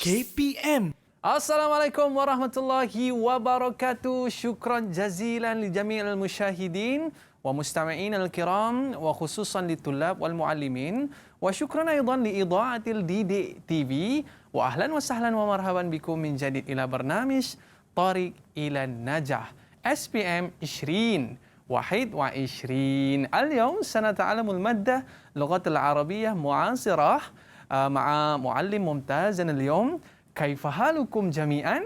KPM. Assalamualaikum warahmatullahi wabarakatuh. Syukran jazilan li jami'il musyahidin wa mustami'in al-kiram wa khususan li tulab wal muallimin wa syukran aidan li idha'atil Didik TV wa ahlan wa sahlan wa marhaban bikum min jadid ila barnamij Tariq ila Najah SPM 20 21. اليوم سنتعلم المادة اللغة العربية معاصرة مع معلم ممتاز اليوم. كيف حالكم جميعا؟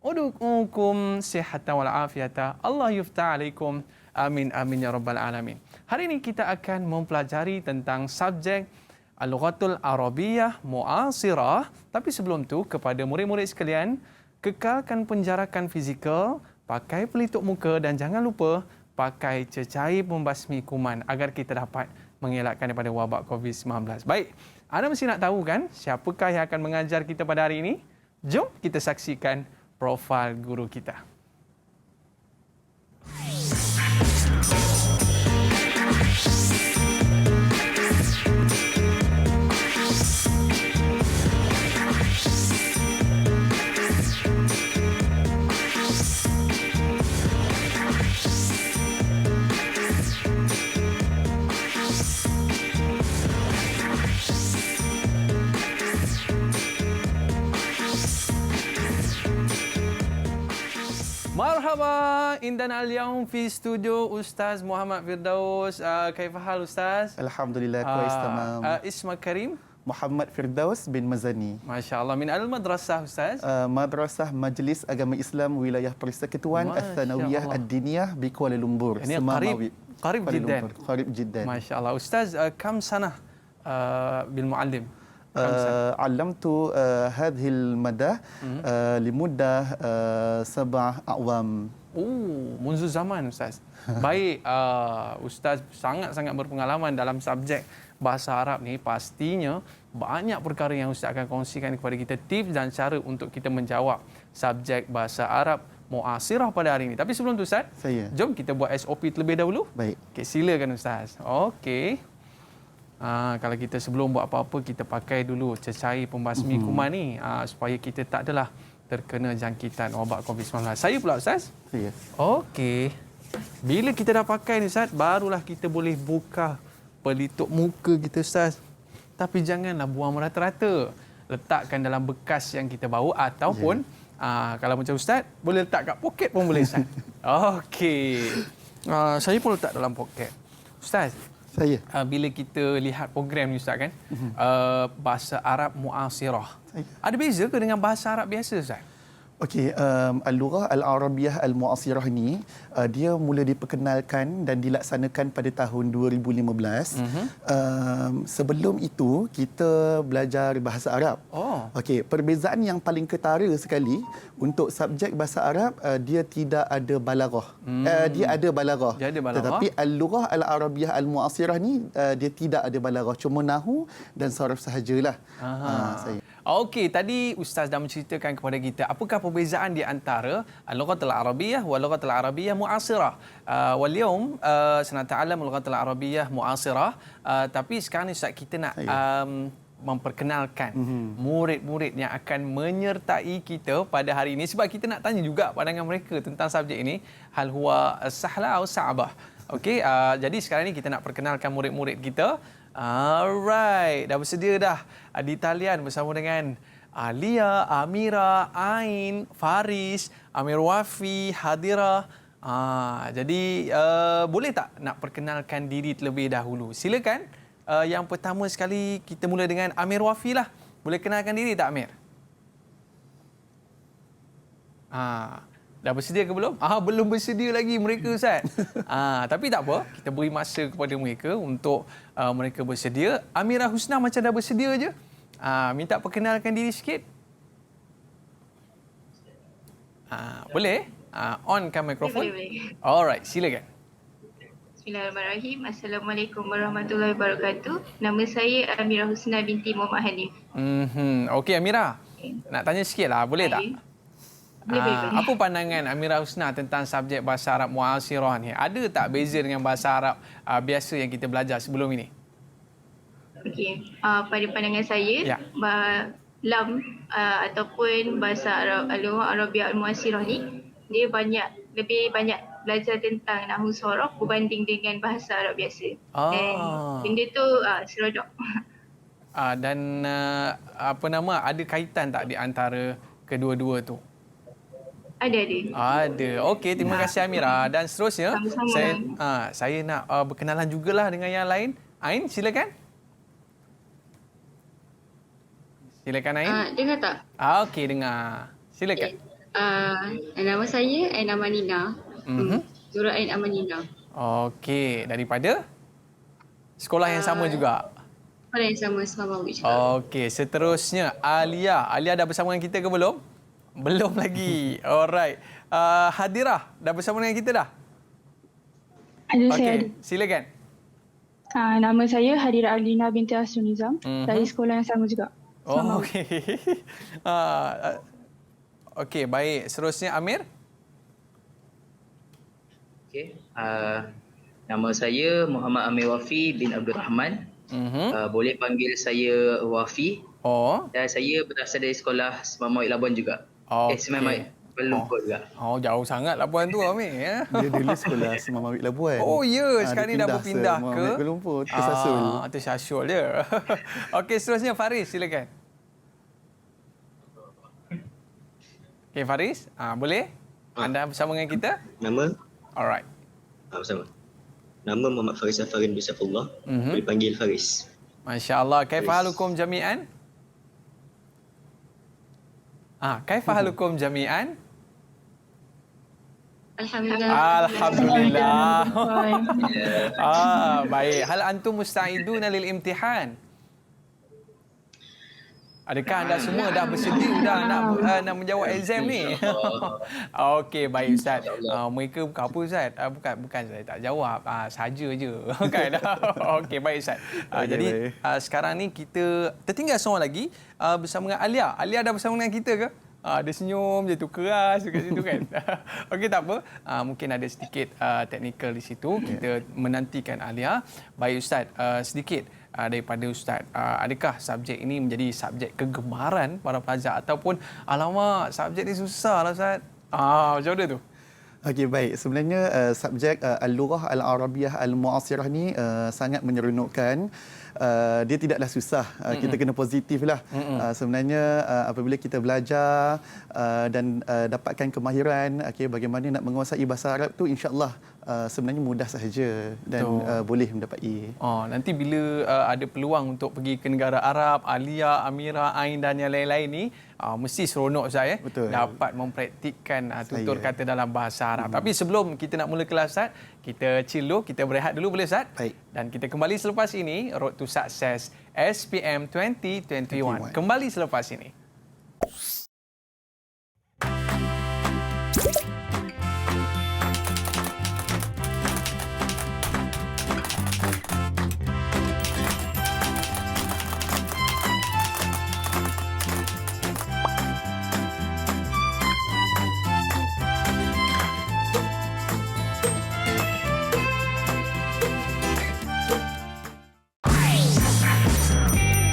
أدعوكم صحة والعافية. الله يفتح عليكم. Amin amin ya rabbal alamin. Hari ini kita akan mempelajari tentang subjek Al-Lughatul Arabiyyah Mu'asirah. Tapi sebelum tu, kepada murid-murid sekalian, kekalkan penjarakan fizikal, pakai pelitup muka dan jangan lupa pakai cecair pembasmi kuman agar kita dapat mengelakkan daripada wabak COVID-19. Baik, anda mesti nak tahu kan siapakah yang akan mengajar kita pada hari ini? Jom kita saksikan profil guru kita. Marhaba, indana al-yawm fi studio Ustaz Muhammad Firdaus. Kaifa hal Ustaz? Alhamdulillah, kuis tamam. Isma Karim? Muhammad Firdaus bin Mazani. Masya-Allah. Min al-madrasah Ustaz? Madrasah Majlis Agama Islam Wilayah Persekutuan Ats-Tsanawiyah Ad-Diniyah di Kuala Lumpur. Ini qarib jiddan. Qarib jiddan. Masya-Allah. Ustaz, kam sanah bil muallim? علمت هذه المادة لمدة 7 أعوام. Munzu zaman Ustaz. Baik, Ustaz sangat-sangat berpengalaman dalam subjek bahasa Arab ni. Pastinya banyak perkara yang Ustaz akan kongsikan kepada kita, tips dan cara untuk kita menjawab subjek bahasa Arab Mu'asirah pada hari ini. Tapi sebelum tu Ustaz, jom kita buat SOP terlebih dahulu. Baik. Okay, silakan Ustaz. Okey. Kalau kita sebelum buat apa-apa, kita pakai dulu cecair pembasmi kuman ni supaya kita tak adalah terkena jangkitan wabak COVID-19. Saya pula Ustaz? Saya. Okey. Bila kita dah pakai ni Ustaz, barulah kita boleh buka pelitup muka kita Ustaz. Tapi janganlah buang merata-rata. Letakkan dalam bekas yang kita bawa ataupun kalau macam Ustaz, boleh letak kat poket pun boleh Ustaz. Okey. Saya pun letak dalam poket. Ustaz, saya. Bila kita lihat program ni Ustaz kan, bahasa Arab Mu'asirah. Ada beza ke dengan bahasa Arab biasa Ustaz? Okey, Al-Lughah Al-Arabiyah Al-Mu'asirah ni dia mula diperkenalkan dan dilaksanakan pada tahun 2015. Sebelum itu kita belajar bahasa Arab. Okey, perbezaan yang paling ketara sekali untuk subjek bahasa Arab, dia tidak ada balaghah. Dia ada balaghah. Tetapi Al-Lughah Al-Arabiyah Al-Mu'asirah ni dia tidak ada balaghah, cuma nahwu dan saraf sahajalah. Saya. Okey, tadi Ustaz dah menceritakan kepada kita apakah perbezaan di antara Al-Lughatul Arabiyyah wal Lughatul Arabiyyah Mu'asirah. Wal yawm sanata'allam Al-Lughatul Arabiyyah Mu'asirah. Tapi sekarang ni Ustaz, kita nak memperkenalkan murid-murid yang akan menyertai kita pada hari ini, sebab kita nak tanya juga pandangan mereka tentang subjek ini, hal huwa sahla atau sa'bah. Okey, jadi sekarang ni kita nak perkenalkan murid-murid kita. Alright, dah bersedia dah di talian bersama dengan Lia, Amira, Ain, Faris, Amir Wafi, Hadira. Jadi boleh tak nak perkenalkan diri terlebih dahulu? Silakan. Yang pertama sekali kita mula dengan Amir Wafi lah. Boleh kenalkan diri tak Amir? Dah bersedia ke belum? Belum bersedia lagi mereka Ustaz. Tapi tak apa, kita beri masa kepada mereka untuk mereka bersedia. Amira Husna macam dah bersedia je. Minta perkenalkan diri sikit. Boleh? Onkan mikrofon. Boleh. Alright, silakan. Bismillahirrahmanirrahim. Assalamualaikum warahmatullahi wabarakatuh. Nama saya Amira Husna binti Muhammad Hanif. Okey Amira, nak tanya sikit lah, boleh tak? Boleh. Apa pandangan Amira Husna tentang subjek bahasa Arab Mu'asirah ni? Ada tak beza dengan bahasa Arab biasa yang kita belajar sebelum ini? Okey, pada pandangan saya, Lam ataupun bahasa Arab Al-Lughah Arabiah Al-Mu'asirah ni, dia lebih banyak belajar tentang nahwu sorof berbanding dengan bahasa Arab biasa. Dan benda tu seronok. Dan ada kaitan tak di antara kedua-dua tu? Ada. Okey, terima kasih Amira. Dan seterusnya, saya nak berkenalan jugalah dengan yang lain. Ain, silakan. Silakan Ain. Dengar tak? Okey, dengar. Silakan. Nama saya Ain Amanina. Nurul Ain Amanina. Okey, daripada sekolah yang sama juga? Sekolah yang sama, Semawi juga. Okey, seterusnya Alia. Alia dah bersama dengan kita ke belum? Belum lagi. Alright. Hadirah, dah bersama dengan kita dah? Ada, okay, saya ada. Silakan. Nama saya Hadirah Alina binti Asrul Nizam dari sekolah yang sama juga. Okey. Okey, baik. Seterusnya Amir. Okey. Nama saya Muhammad Amir Wafi bin Abdul Rahman. Boleh panggil saya Wafi. Dan saya berasal dari sekolah Semamawi Labuan juga. Semamawi Kuala Lumpur juga. Jauh sangat Labuan tu Amir ya. Dia dulu sekolah Semamawi Labuan. Sekarang ni dah berpindah ke Kuala Lumpur, Tersasul. Tersasul dia. Okey, seterusnya Faris, silakan. Okey Faris, boleh? Anda bersama dengan kita? Nama? Alright. Bersama. Nama Muhammad Faris Safarin bin Saifullah. Boleh panggil Faris. Masya-Allah. Kaifa halukum jami'an? Kaifa halukum jami'an? Alhamdulillah. Baik. Hal antum musta'iduna lil imtihan? Adakah anda semua dah bersedia nak menjawab exam ni? Okey, baik Ustaz. Mereka bukan apa Ustaz? Bukan saya tak jawab. Saja je. Kan? Okey, baik Ustaz. Jadi sekarang ni kita tertinggal seorang lagi bersama dengan Alia. Alia dah bersama dengan kita ke? Dia senyum je tu, keras dekat situ kan. Okey, tak apa. Mungkin ada sedikit teknikal di situ. Kita menantikan Alia. Baik Ustaz, sedikit daripada Ustaz. Adakah subjek ini menjadi subjek kegemaran para pelajar ataupun alamak subjek ni susah lah Ustaz? Macam mana tu? Okey, baik. Sebenarnya subjek Al-Lughah Al-Arabiah Al-Mu'asirah ni sangat menyeronokkan. Dia tidaklah susah. Kita kena positif lah. Sebenarnya apabila kita belajar dan dapatkan kemahiran, bagaimana nak menguasai bahasa Arab tu, insya-Allah sebenarnya mudah sahaja dan boleh mendapat A. Nanti bila ada peluang untuk pergi ke negara Arab, Alia, Amira, Ain dan yang lain-lain ni, mesti seronok Ustaz dapat mempraktikkan tutur kata dalam bahasa Arab. Tapi sebelum kita nak mula kelas Ustaz, kita chill dulu, kita berehat dulu boleh Ustaz? Baik. Dan kita kembali selepas ini, Road to Success SPM 2021. Kembali selepas ini.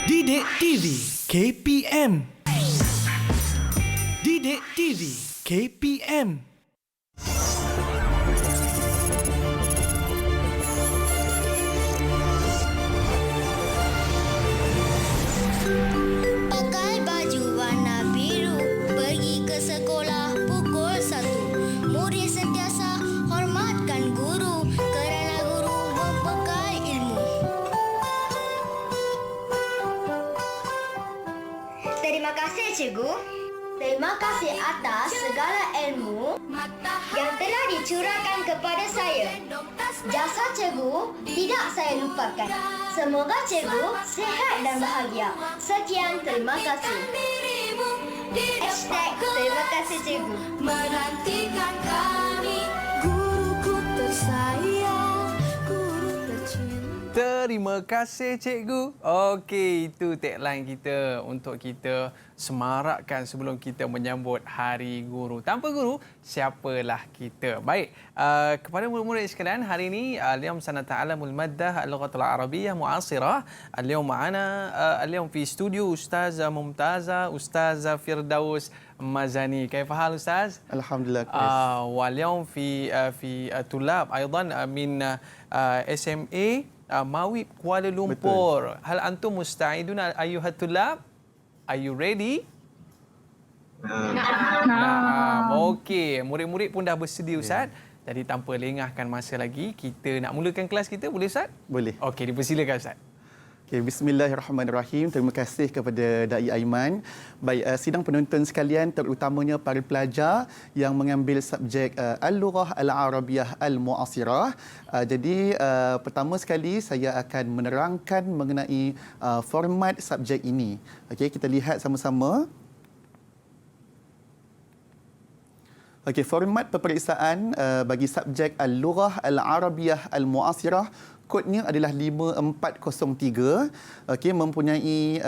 Didik TV KPM. Didik TV KPM. Pakai baju warna biru, pergi ke sekolah pukul 1. Murid sentiasa hormatkan guru kerana guru membekal ilmu. Terima kasih cikgu. Terima kasih atas segala ilmu yang telah dicurahkan kepada saya. Jasa cikgu tidak saya lupakan. Semoga cikgu sihat dan bahagia. Sekian, terima kasih. Terima kasih cikgu. Menantikan kami, guruku tersayang, guru tercinta. Terima kasih cikgu. Okey, itu tagline kita untuk kita semarakkan sebelum kita menyambut Hari Guru. Tanpa guru, siapalah kita? Baik, kepada murid-murid sekalian, hari ini اليوم سنتعلم المادة اللغة العربية معاصرة. اليوم معنا اليوم في استوديو أستاذة ممتازة أستاذة فردوس مزني. كيف حال أستاذ؟ الحمد لله كويس. واليوم في طلاب أيضا من SMA ماوي كوالالمبور. هل أنتم مستعدون أيها الطلاب؟ Are you ready? Okey, murid-murid pun dah bersedia Ustaz. Jadi tanpa lengahkan masa lagi, kita nak mulakan kelas kita, boleh Ustaz? Boleh. Okey, dipersilakan Ustaz. Okay, Bismillahirrahmanirrahim. Terima kasih kepada Da'i Aiman. Baik, sidang penonton sekalian, terutamanya para pelajar yang mengambil subjek Al-Lughah Al-Arabiyah Al-Mu'asirah. Jadi, pertama sekali saya akan menerangkan mengenai format subjek ini. Okey, kita lihat sama-sama. Okey, format peperiksaan bagi subjek Al-Lughah Al-Arabiyah Al-Mu'asirah, kodnya adalah 5403. Okey, mempunyai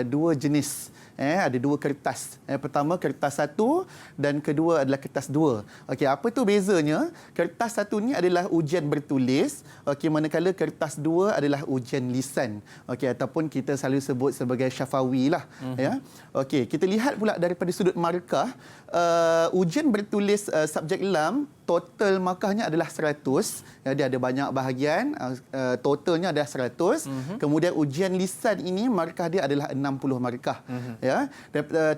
dua jenis. Ada dua kertas. Pertama kertas 1 dan kedua adalah kertas 2. Okey, apa tu bezanya? Kertas 1 ni adalah ujian bertulis, okey, manakala kertas 2 adalah ujian lisan. Okey, ataupun kita selalu sebut sebagai syafawi lah, ya. Okey, kita lihat pula daripada sudut markah, ujian bertulis subjek lam, total markahnya adalah 100. Dia ada banyak bahagian, totalnya adalah 100. Kemudian ujian lisan ini markah dia adalah 60 markah. Ya,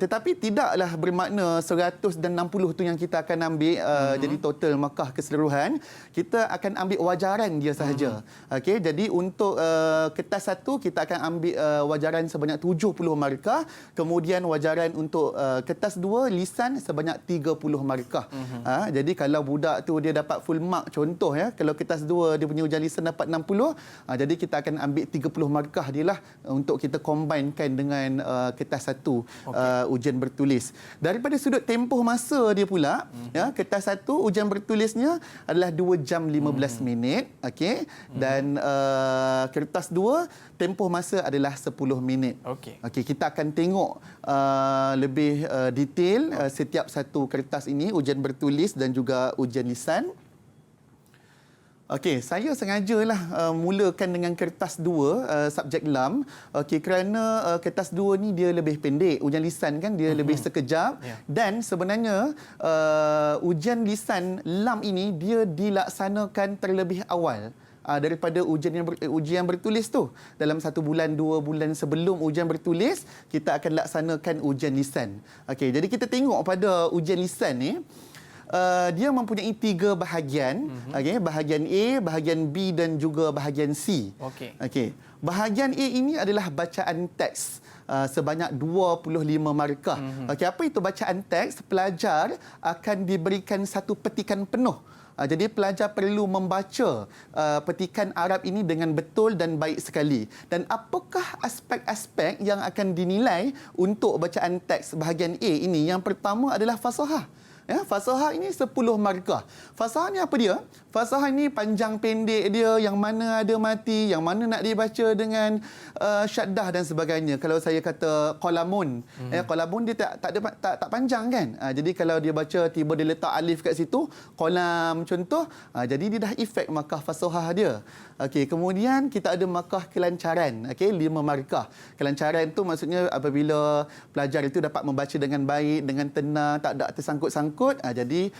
tetapi tidaklah bermakna 100 dan 60 tu yang kita akan ambil jadi total markah keseluruhan. Kita akan ambil wajaran dia sahaja. Okey, jadi untuk kertas 1 kita akan ambil wajaran sebanyak 70 markah. Kemudian wajaran untuk kertas 2 lisan sebanyak 30 markah. Jadi kalau budak tu dia dapat full mark, contoh ya, kalau kertas 2 dia punya ujian lisan dapat 60, jadi kita akan ambil 30 markah dia lah untuk kita combinekan dengan kertas 1 ujian bertulis. Daripada sudut tempoh masa dia pula, ya, kertas 1 ujian bertulisnya adalah 2 jam 15 minit, okey, dan kertas 2 tempoh masa adalah 10 minit. Okey, kita akan tengok lebih detail setiap satu kertas ini, ujian bertulis dan juga ujian lisan. Okey, saya sengajalah mulakan dengan kertas 2 subjek lam. Okey, kerana kertas 2 ni dia lebih pendek. Ujian lisan kan dia lebih sekejap, dan sebenarnya ujian lisan lam ini dia dilaksanakan terlebih awal daripada ujian bertulis tu. Dalam 1 bulan, 2 bulan sebelum ujian bertulis, kita akan laksanakan ujian lisan. Okey, jadi kita tengok pada ujian lisan ni, dia mempunyai 3 bahagian. Okey, bahagian A, bahagian B dan juga bahagian C. Okey. Bahagian A ini adalah bacaan teks sebanyak 25 markah. Okey, apa itu bacaan teks? Pelajar akan diberikan satu petikan penuh. Jadi pelajar perlu membaca petikan Arab ini dengan betul dan baik sekali. Dan apakah aspek-aspek yang akan dinilai untuk bacaan teks bahagian A ini? Yang pertama adalah fasahah. Ya, fasahah ini 10 markah. Fasahah ni apa dia? Fasahah ni panjang pendek dia, yang mana ada mati, yang mana nak dibaca dengan syaddah dan sebagainya. Kalau saya kata qalamun, qalamun dia tak panjang kan? Jadi kalau dia baca tiba dia letak alif kat situ, qalam contoh, jadi dia dah efek markah fasahah dia. Okey, kemudian kita ada markah kelancaran. Okey, 5 markah. Kelancaran tu maksudnya apabila pelajar itu dapat membaca dengan baik, dengan tenang, tak ada tersangkut-sangkut, jadi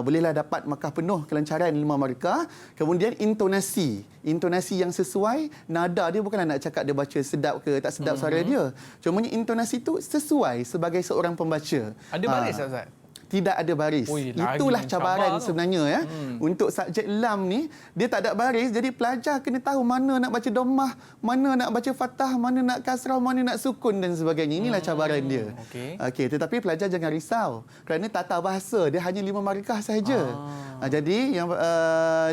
bolehlah dapat markah penuh kelancaran 5 markah. Kemudian intonasi. Intonasi yang sesuai, nada dia bukanlah nak cakap dia baca sedap ke tak sedap suara dia. Cumanya intonasi tu sesuai sebagai seorang pembaca. Ada baris Ustaz? Tidak ada baris. Itulah cabaran sebenarnya ya. Untuk subjek lam ni dia tak ada baris, jadi pelajar kena tahu mana nak baca dhammah, mana nak baca fathah, mana nak kasrah, mana nak sukun dan sebagainya. Inilah cabaran dia. Okey, tetapi pelajar jangan risau kerana tata bahasa dia hanya 5 markah sahaja. Jadi yang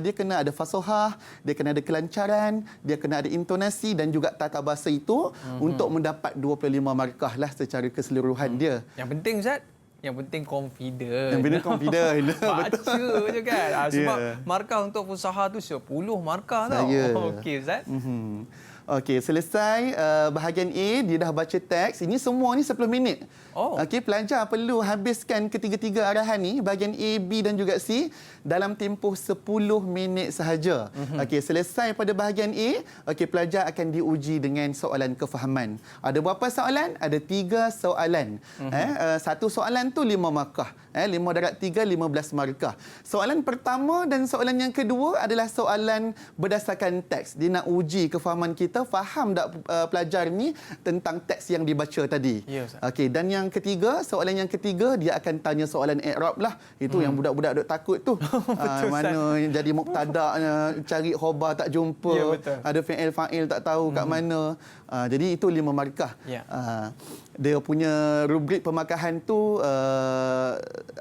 dia kena ada fasahah, dia kena ada kelancaran, dia kena ada intonasi dan juga tata bahasa itu untuk mendapat 25 markah lah secara keseluruhan dia. Yang penting Ustaz, Yang penting confident. Yang penting confident. Baca je kan. Sebab markah untuk fusaha tu 10 markah tau. Okey Ustaz. Okey, selesai bahagian A, dia dah baca teks. Ini semua ni 10 minit. Okey, pelajar perlu habiskan ketiga-tiga arahan ni, bahagian A, B dan juga C dalam tempoh 10 minit sahaja. Okey, selesai pada bahagian A, okey, pelajar akan diuji dengan soalan kefahaman. Ada berapa soalan? Ada 3 soalan. Satu soalan tu 5 markah. 5 darab 3, 15 markah. Soalan pertama dan soalan yang kedua adalah soalan berdasarkan teks. Dia nak uji kefahaman kita, faham tak pelajar ni tentang teks yang dibaca tadi. Okey, dan yang ketiga, soalan yang ketiga dia akan tanya soalan i'rab lah. Itu yang budak-budak duk takut tu. Mana jadi mubtada, cari khabar tak jumpa, ada fi'il fa'il tak tahu kat mana. Jadi itu 5 markah. Dia punya rubrik pemakahan tu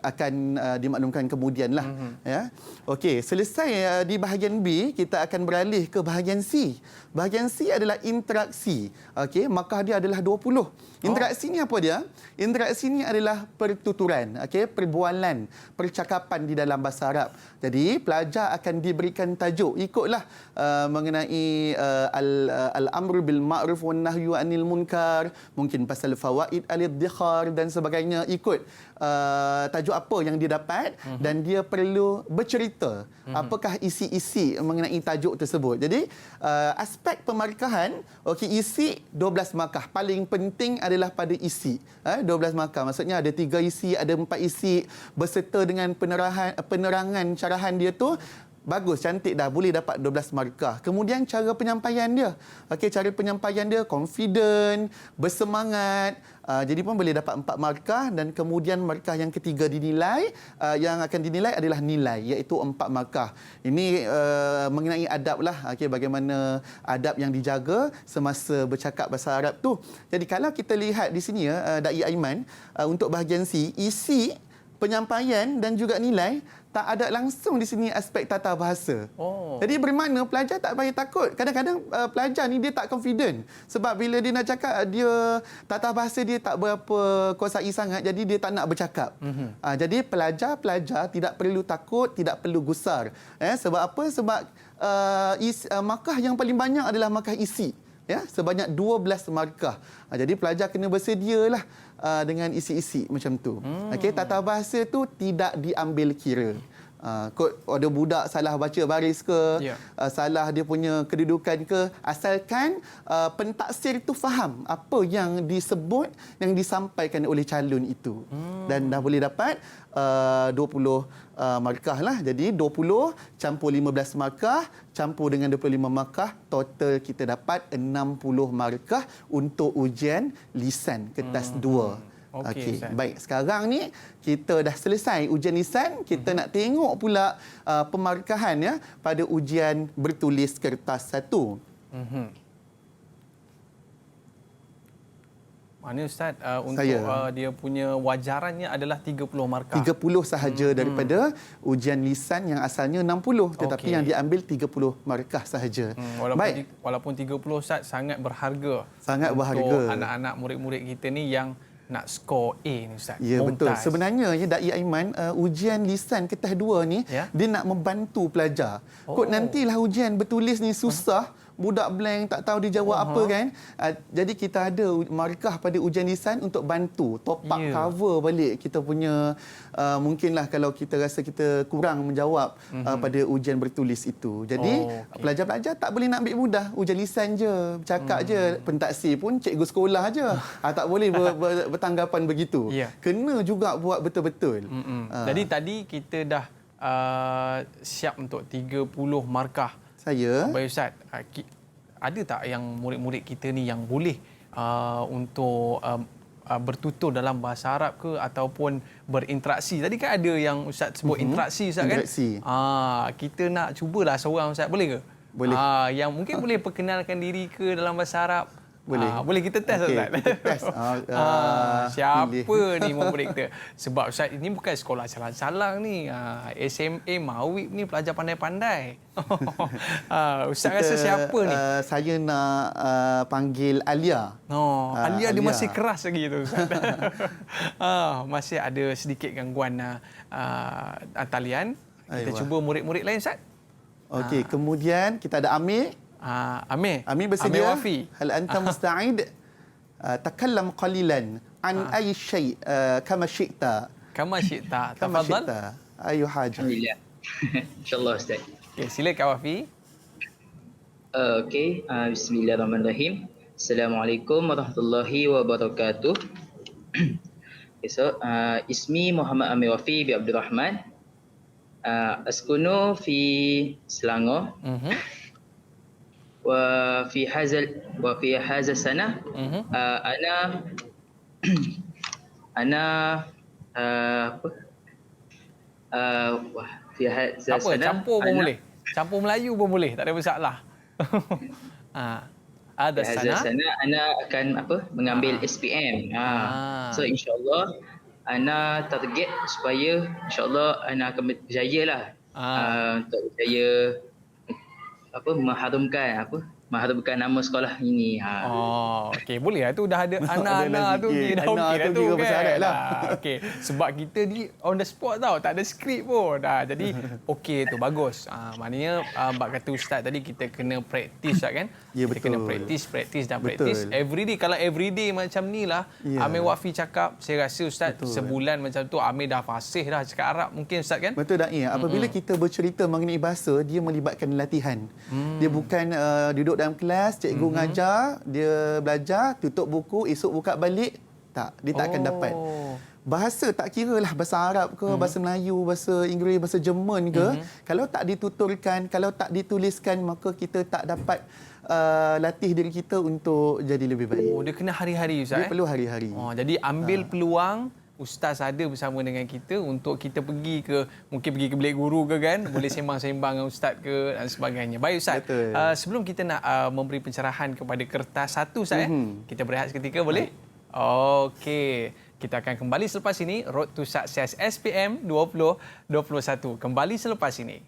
akan dimaklumkan kemudian lah. Okey, selesai di bahagian B, kita akan beralih ke bahagian C. Bahagian C adalah interaksi. Okey, markah dia adalah 20. Interaksi ni apa dia? Interaksi ni adalah pertuturan, okey, perbualan, percakapan di dalam bahasa Arab. Jadi pelajar akan diberikan tajuk, ikutlah mengenai al-amru bil ma'ruf wan nahyu anil munkar, mungkin pasal fawaid al-iddikhar dan sebagainya, ikut tajuk apa yang dia dapat dan dia perlu bercerita apakah isi-isi mengenai tajuk tersebut. Jadi aspek pemarkahan, okey, isi 12 markah. Paling penting adalah pada isi. 12 markah. Maksudnya ada 3 isi, ada 4 isi berserta dengan penerangan carahan dia tu. Bagus, cantik dah, boleh dapat 12 markah. Kemudian cara penyampaian dia. Okey, cara penyampaian dia confident, bersemangat. Jadi pun boleh dapat 4 markah dan kemudian markah yang ketiga dinilai, yang akan dinilai adalah nilai, iaitu 4 markah. Ini mengenai adab lah, okey, bagaimana adab yang dijaga semasa bercakap bahasa Arab tu. Jadi kalau kita lihat di sini Da'i Aiman, untuk bahagian C, isi, penyampaian dan juga nilai tak ada langsung di sini aspek tata bahasa. Jadi bermakna pelajar tak payah takut. Kadang-kadang pelajar ni dia tak confident. Sebab bila dia nak cakap, dia tata bahasa dia tak berapa kuasai sangat, jadi dia tak nak bercakap. Jadi pelajar-pelajar tidak perlu takut, tidak perlu gusar. Sebab apa? Sebab markah yang paling banyak adalah markah isi. Sebanyak 12 markah. Jadi pelajar kena bersedialah dengan isi-isi macam tu. Okey, tata bahasa tu tidak diambil kira. Kot ada budak salah baca baris ke, salah dia punya kedudukan ke, asalkan pentaksir tu faham apa yang disebut, yang disampaikan oleh calon itu. Dan dah boleh dapat 20 markah lah. Jadi 20 campur 15 markah campur dengan 25 markah, total kita dapat 60 markah untuk ujian lisan kertas 2. Okey, baik. Sekarang ni kita dah selesai ujian lisan, kita nak tengok pula pemarkahan pada ujian bertulis kertas 1. Mana Ustaz, untuk dia punya wajarannya adalah 30 markah. 30 sahaja daripada ujian lisan yang asalnya 60, tetapi yang diambil 30 markah sahaja. Walaupun 30 Ustaz, sangat berharga. Sangat berharga untuk anak-anak murid-murid kita ni yang nak skor A ni Ustaz. Ya, betul. Sebenarnya Da'i Aiman, ujian lisan kertas 2 ni dia nak membantu pelajar. Kod nantilah ujian bertulis ni susah, budak blank tak tahu dia jawab apa kan. Jadi kita ada markah pada ujian lisan untuk bantu top up cover balik kita punya mungkinlah kalau kita rasa kita kurang menjawab pada ujian bertulis itu. Jadi pelajar-pelajar tak boleh nak ambil mudah ujian lisan je, bercakap je, pentaksir pun cikgu sekolah je. Tak boleh bertanggapan begitu. Kena juga buat betul-betul. Jadi tadi kita dah siap untuk 30 markah. Baik Ustaz, ada tak yang murid-murid kita ni yang boleh untuk bertutur dalam bahasa Arab ke ataupun berinteraksi? Tadi kan ada yang Ustaz sebut interaksi Ustaz kan? Kita nak cubalah seorang Ustaz, boleh ke? Boleh. Yang mungkin boleh perkenalkan diri ke dalam bahasa Arab? Boleh kita test, Ustaz? Kita test. Siapa ni murid kita? Sebab Ustaz, ini bukan sekolah salang-salang ni. SMA Mawib ni pelajar pandai-pandai. Ustaz rasa siapa ni? Saya nak panggil Alia. Alia dia masih keras lagi tu, Ustaz. Masih ada sedikit gangguan talian. Kita cuba murid-murid lain, Ustaz. Okey, kemudian kita ada Amir. Amir bersedia? Amir Wafi. Hal anta musta'id? Takallam qalilan an ay shay kama syi'ta. Kama syi'ta. Tafadhal. Ayu haja. Alhamdulillah. InsyaAllah, Ustaz. Okay, silakan Wafi. Okey, bismillahirrahmanirrahim. Assalamualaikum warahmatullahi wabarakatuh. Okay, so, ismi Muhammad Amir Wafi bin Abdul Rahman. Askunu fi Selangor. وفي هذا السنة أنا في هذا السنة campur pun boleh. Campur Melayu pun boleh, tak ada masalah. Ada sana Ana akan mengambil SPM. So insya-Allah ana target supaya insya-Allah ana akan berjaya lah. Untuk berjaya mengharumkan nama sekolah ini. Okey, boleh lah tu, dah ada anak-anak tu, dah okey dah tu kan. Okey, sebab kita ni on the spot tau, tak ada skrip pun. Jadi okey tu, bagus. Maknanya bab kata Ustaz tadi, kita kena praktis kan. Ya, kita betul. kena praktis dan praktis everyday. Kalau everyday macam ni lah, Amir Wafi cakap, saya rasa Ustaz sebulan macam tu Amir dah fasih dah cakap Arab mungkin, Ustaz kan. Betul tak? Apabila kita bercerita mengenai bahasa, dia melibatkan latihan. Dia bukan duduk dalam kelas, cikgu ngajar, dia belajar, tutup buku, esok buka balik. Tak, dia tak akan dapat. Bahasa tak kira lah bahasa Arab ke, bahasa Melayu, bahasa Inggeris, bahasa Jerman ke. Kalau tak dituturkan, kalau tak dituliskan, maka kita tak dapat latih diri kita untuk jadi lebih baik. Dia kena hari-hari, Ustaz. Dia perlu hari-hari. Jadi ambil peluang, Ustaz ada bersama dengan kita untuk kita pergi ke, mungkin pergi ke bilik guru ke kan, boleh sembang-sembang dengan Ustaz ke dan sebagainya. Baik Ustaz, sebelum kita nak memberi pencerahan kepada kertas satu Ustaz, kita berehat seketika boleh? Okey, kita akan kembali selepas ini. Road to Success SPM 2021. Kembali selepas ini.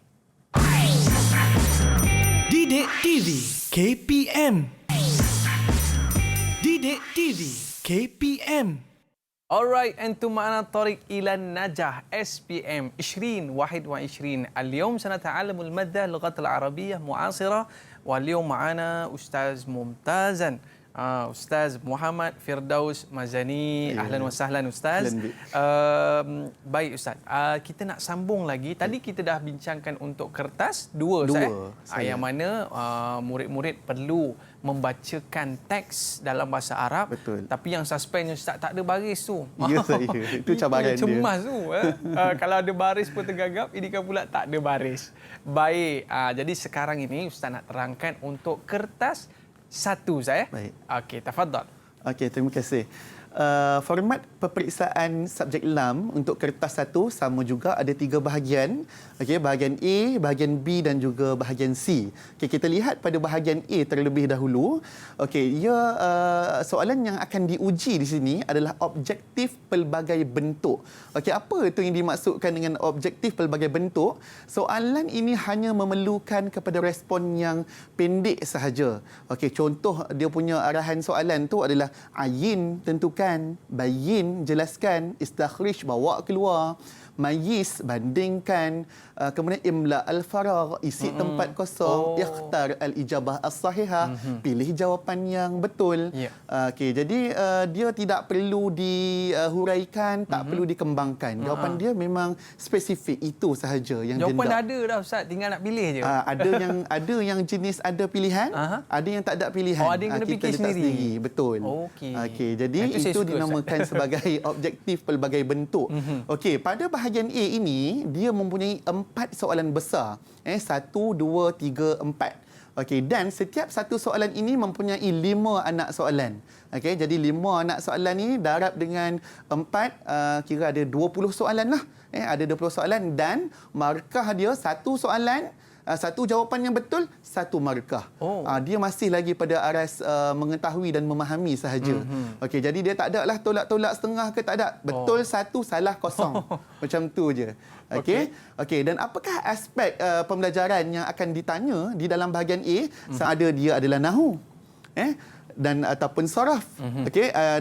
Didik TV KPM. Didik TV KPM. Alright, أنتم معنا طريق إلى النجاح SPM 2021. اليوم سنتعلم المادة اللغة العربية معاصرة، واليوم معنا أستاذ ممتازا Ustaz Muhammad Firdaus Mazani. Ahlan wa sahlan Ustaz. Baik Ustaz, kita nak sambung lagi. Tadi kita dah bincangkan untuk kertas dua Ustaz. Yang mana murid-murid perlu membacakan teks dalam bahasa Arab. Betul. Tapi yang suspend Ustaz, tak ada baris tu. Ya saya. Itu cabaran dia. Cemas tu. Kalau ada baris pun tergagap, ini kan pula tak ada baris. Baik, jadi sekarang ini Ustaz nak terangkan untuk kertas satu saya. Baik. Okey, tafadhal. Okey, terima kasih. Format peperiksaan subjek lam untuk kertas satu sama juga, ada 3 bahagian. Okey, bahagian A, bahagian B dan juga bahagian C. Okey, kita lihat pada bahagian A terlebih dahulu. Okey, soalan yang akan diuji di sini adalah objektif pelbagai bentuk. Okey, apa itu yang dimaksudkan dengan objektif pelbagai bentuk? Soalan ini hanya memerlukan kepada respon yang pendek sahaja. Okey, contoh dia punya arahan soalan tu adalah ayin, tentukan, bayin, jelaskan, istakhrij, bawa keluar, mayyiz, bandingkan, kemudian imla al-faragh, isi tempat kosong, ikhtar al-ijabah as-sahihah, pilih jawapan yang betul. Okey, jadi dia tidak perlu dihuraikan, tak perlu dikembangkan. Jawapan dia memang spesifik, itu sahaja yang jawapan jendak. ada dah Ustaz, tinggal nak pilih je. Ada yang jenis ada pilihan, ada yang tak ada pilihan. Ada yang kena kita fikir letak sendiri. Betul. Okey, jadi itu dinamakan sebagai objektif pelbagai bentuk. Okey, pada bahagian A ini dia mempunyai 4 soalan besar. 1, 2, 3, 4. Okey, dan setiap satu soalan ini mempunyai 5 anak soalan. Okey, jadi 5 anak soalan ini darab dengan 4, kira ada 20 soalan lah. Ada 20 soalan dan markah dia satu soalan satu jawapan yang betul, satu markah. Dia masih lagi pada aras mengetahui dan memahami sahaja. Okey, jadi dia tak ada lah tolak-tolak setengah ke, tak ada. Betul satu, salah kosong. Macam tu je. Okey. Dan apakah aspek pembelajaran yang akan ditanya di dalam bahagian A? Sama ada dia adalah nahu. Dan ataupun saraf.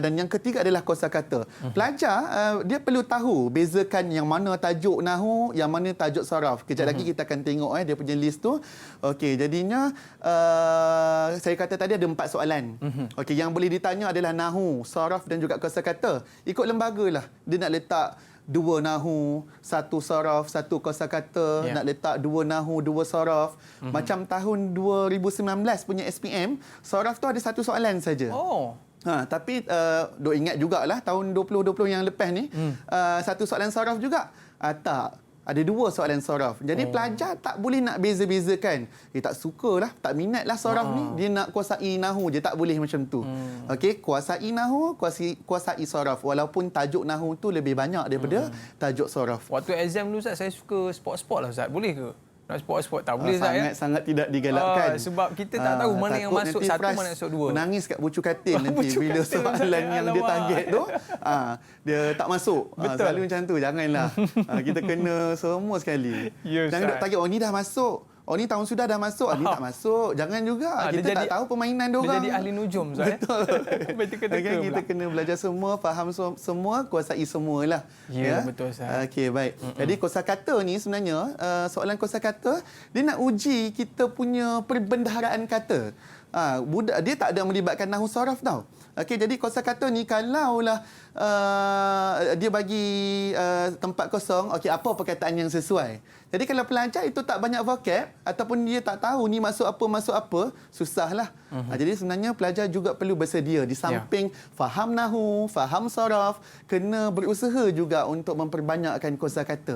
Dan yang ketiga adalah kosakata. Pelajar dia perlu tahu bezakan yang mana tajuk nahu, yang mana tajuk saraf. Kejap lagi kita akan tengok dia punya list tu. Okey, jadinya saya kata tadi ada 4 soalan. Okey, yang boleh ditanya adalah nahu, saraf dan juga kosakata. Ikut lembagalah. Dia nak letak 2 nahu, 1 saraf, 1 kosakata, nak letak 2 nahu, 2 saraf. Macam tahun 2019 punya SPM, saraf tu ada 1 soalan saja. Tapi duk ingat jugalah tahun 2020 yang lepas ni, 1 soalan saraf juga. Tak. Ada 2 soalan saraf. Jadi pelajar tak boleh nak beza-bezakan. Dia tak sukalah, tak minatlah saraf ni. Dia nak kuasai nahu je, tak boleh macam tu. Okey, kuasai nahu, kuasai saraf. Walaupun tajuk nahu tu lebih banyak daripada tajuk saraf. Waktu exam dulu Ustaz, saya suka sport-sport lah Ustaz. Boleh ke? Nak sport-sport tak boleh Ustaz Sangat tidak digalakkan. Sebab kita tak tahu mana yang masuk 1, mana yang masuk 2. Menangis kat bucu katil nanti bila soalan yang dia target tu dia tak masuk. Selalu macam tu, janganlah. Kita kena semua sekali. Jangan duk target ni dah masuk. Ni tahun sudah dah masuk, ni tak masuk. Jangan juga. Kita tak tahu permainan diorang. Dia jadi ahli nujum Ustaz. Betul. Kita kena belajar semua, faham semua, kuasai semualah. Betul Ustaz. Okey, baik. Jadi kosakata ni sebenarnya soalan kosakata dia nak uji kita punya perbendaharaan kata. Dia tak ada melibatkan nahu saraf tau. Okey, jadi kosakata ni kalaulah dia bagi tempat kosong, okey, apa perkataan yang sesuai. Jadi kalau pelajar itu tak banyak vocab ataupun dia tak tahu ni masuk apa, susahlah. Jadi sebenarnya pelajar juga perlu bersedia di samping faham nahu, faham saraf, kena berusaha juga untuk memperbanyakkan kosakata.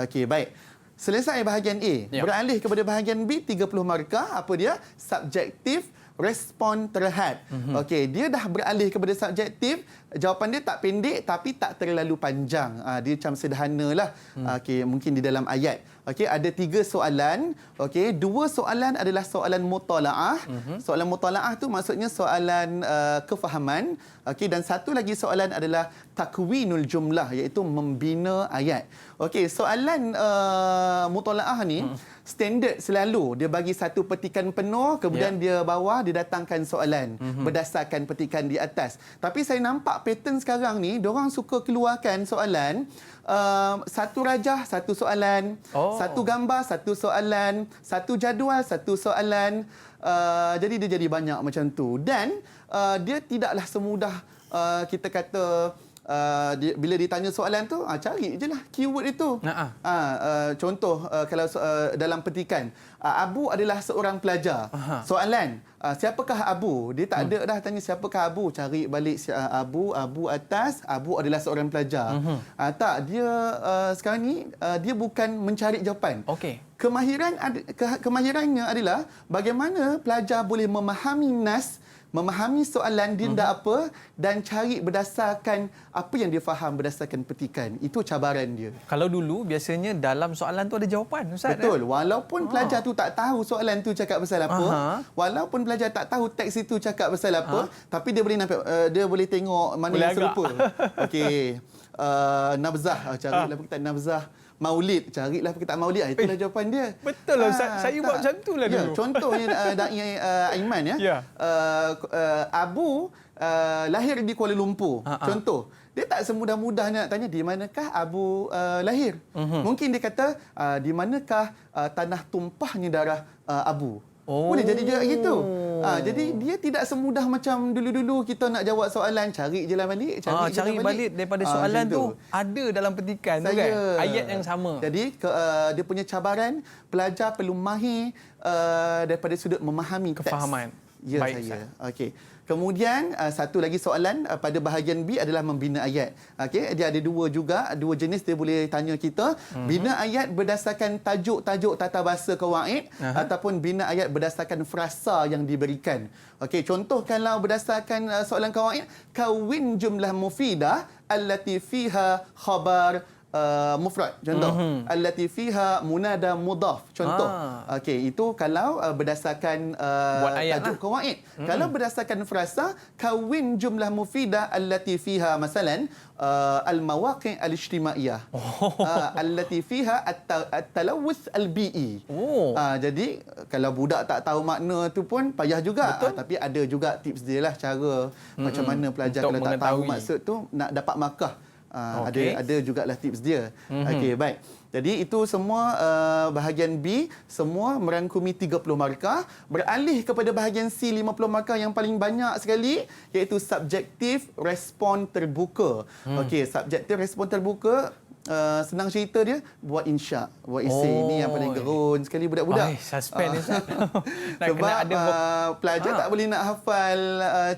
Okey, baik. Selesai bahagian A, beralih kepada bahagian B, 30 markah. Apa dia? Subjektif, respon terhad. Okey, dia dah beralih kepada subjektif. Jawapan dia tak pendek tapi tak terlalu panjang. Dia macam sederhanalah. Okey, mungkin di dalam ayat. Okey, ada 3 soalan. Okey, 2 soalan adalah soalan mutalaah. Soalan mutalaah tu maksudnya soalan kefahaman. Okey, dan satu lagi soalan adalah takwinul jumlah, iaitu membina ayat. Okey, soalan mutalaah ni standard selalu. Dia bagi satu petikan penuh, kemudian dia bawah dia datangkan soalan berdasarkan petikan di atas. Tapi saya nampak pattern sekarang ni, diorang suka keluarkan soalan satu rajah, satu soalan, satu gambar, satu soalan, satu jadual, satu soalan. Jadi dia jadi banyak macam tu. Dan dia tidaklah semudah kita kata bila ditanya soalan tu, cari je lah keyword itu. Contoh, kalau dalam petikan, Abu adalah seorang pelajar. Soalan, siapakah Abu? Dia tak ada dah tanya siapakah Abu. Cari balik Abu atas, Abu adalah seorang pelajar. Tak, dia sekarang ni dia bukan mencari jawapan. Kemahirannya adalah bagaimana pelajar boleh memahami nas, memahami soalan dia apa dan cari berdasarkan apa yang dia faham berdasarkan petikan. Itu cabaran dia. Kalau dulu biasanya dalam soalan tu ada jawapan Ustaz. Betul. Walaupun pelajar tu tak tahu soalan tu cakap pasal apa, walaupun pelajar tak tahu teks itu cakap pasal apa, tapi dia boleh nampak, dia boleh tengok mana yang serupa. Okey. Nabzah, carilah perkataan nabzah. Maulid, carilah perkataan maulid. Itulah jawapan dia. Betul lah Ustaz. Saya buat macam tu lah dulu. Contohnya Da'i Aiman Abu lahir di Kuala Lumpur. Contoh, dia tak semudah-mudahnya nak tanya di manakah Abu lahir. Mungkin dia kata di manakah tanah tumpahnya darah Abu. Boleh jadi juga gitu. Jadi dia tidak semudah macam dulu-dulu kita nak jawab soalan, cari je lah balik. Cari balik daripada soalan tu ada dalam petikan tu kan. Ayat yang sama. Jadi dia punya cabaran, pelajar perlu mahir daripada sudut memahami kefahaman. Ya, baik, saya. Okey. Kemudian satu lagi soalan pada bahagian B adalah membina ayat. Okey, dia ada 2 juga, 2 jenis dia boleh tanya kita. Bina ayat berdasarkan tajuk-tajuk tata bahasa kawaid ataupun bina ayat berdasarkan frasa yang diberikan. Okey, contoh kalau berdasarkan soalan kawaid, kawin jumlah mufidah allati fiha khabar mufrad. Contoh, allati fiha munada mudhaf. Contoh. Okey, itu kalau berdasarkan tajuk qawaid. Kalau berdasarkan frasa, kawin jumlah mufidah allati fiha masalan al-mawaqi' al-ijtimaiyah. Allati fiha at-talawuth al-bi'i. Jadi kalau budak tak tahu makna tu pun payah juga. Tapi ada juga tips dia lah, cara macam mana pelajar kalau tak tahu maksud tu nak dapat markah. Ada jugalah tips dia. Okey, baik. Jadi itu semua bahagian B semua merangkumi 30 markah. Beralih kepada bahagian C 50 markah yang paling banyak sekali, iaitu subjektif respon terbuka. Okey, subjektif respon terbuka, senang cerita dia, buat insya, buat esei. Ini yang paling gerun sekali budak-budak. Suspend Ustaz. Sebab pelajar tak boleh nak hafal,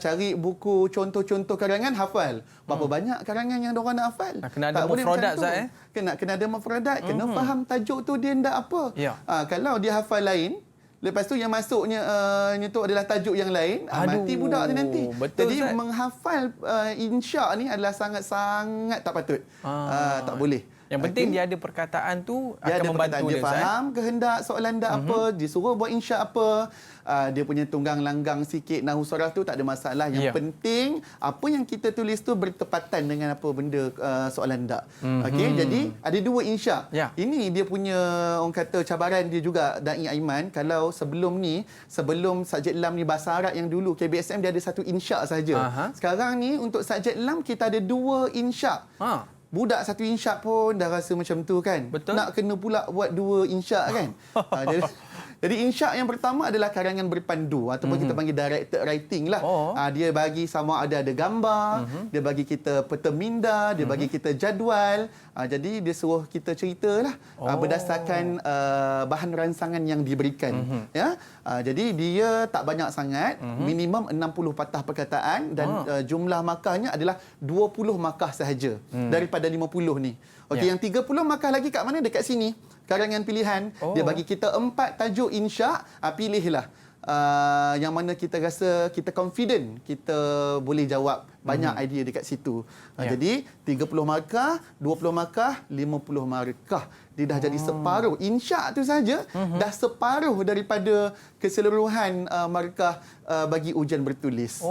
cari buku contoh-contoh karangan, hafal. Berapa banyak karangan yang diorang nak hafal. Kena ada mufradat Ustaz. Kena ada mufradat, kena faham tajuk tu dia hendak apa. Kalau dia hafal lain, lepas tu yang masuknya tu adalah tajuk yang lain, mati budak tu nanti. Jadi Ustaz, menghafal insya ni adalah sangat-sangat tak patut. Tak boleh. Yang penting dia ada perkataan tu dia akan ada membantu dia faham kehendak soalan dah apa, disuruh buat insya apa. Dia punya tunggang langgang sikit nahu soraf tu tak ada masalah. Yang penting apa yang kita tulis tu bertepatan dengan apa benda soalan dak. Okey, jadi ada dua insya. Ini dia punya orang kata cabaran dia juga Da'i Aiman. Kalau sebelum subjek lam ni bahasa Arab yang dulu KBSM dia ada satu insya saja. Sekarang ni untuk subjek lam kita ada dua insya. Budak satu insya pun dah rasa macam tu kan. Betul. Nak kena pula buat dua insya kan. Jadi insya yang pertama adalah karangan berpandu ataupun kita panggil directed writing lah. Dia bagi sama ada gambar, dia bagi kita peta minda, dia bagi kita jadual. Jadi dia suruh kita ceritalah berdasarkan bahan ransangan yang diberikan. Jadi dia tak banyak sangat, minimum 60 patah perkataan dan jumlah markahnya adalah 20 markah sahaja daripada 50 ni. Okey, yang 30 markah lagi kat mana? Dekat sini. Karangan pilihan. Dia bagi kita 4 tajuk insya. Pilihlah yang mana kita rasa kita confident kita boleh jawab. Banyak idea dekat situ. Jadi 30 markah, 20 markah, 50 markah. Dia dah jadi separuh. Insya tu saja dah separuh daripada keseluruhan markah bagi ujian bertulis.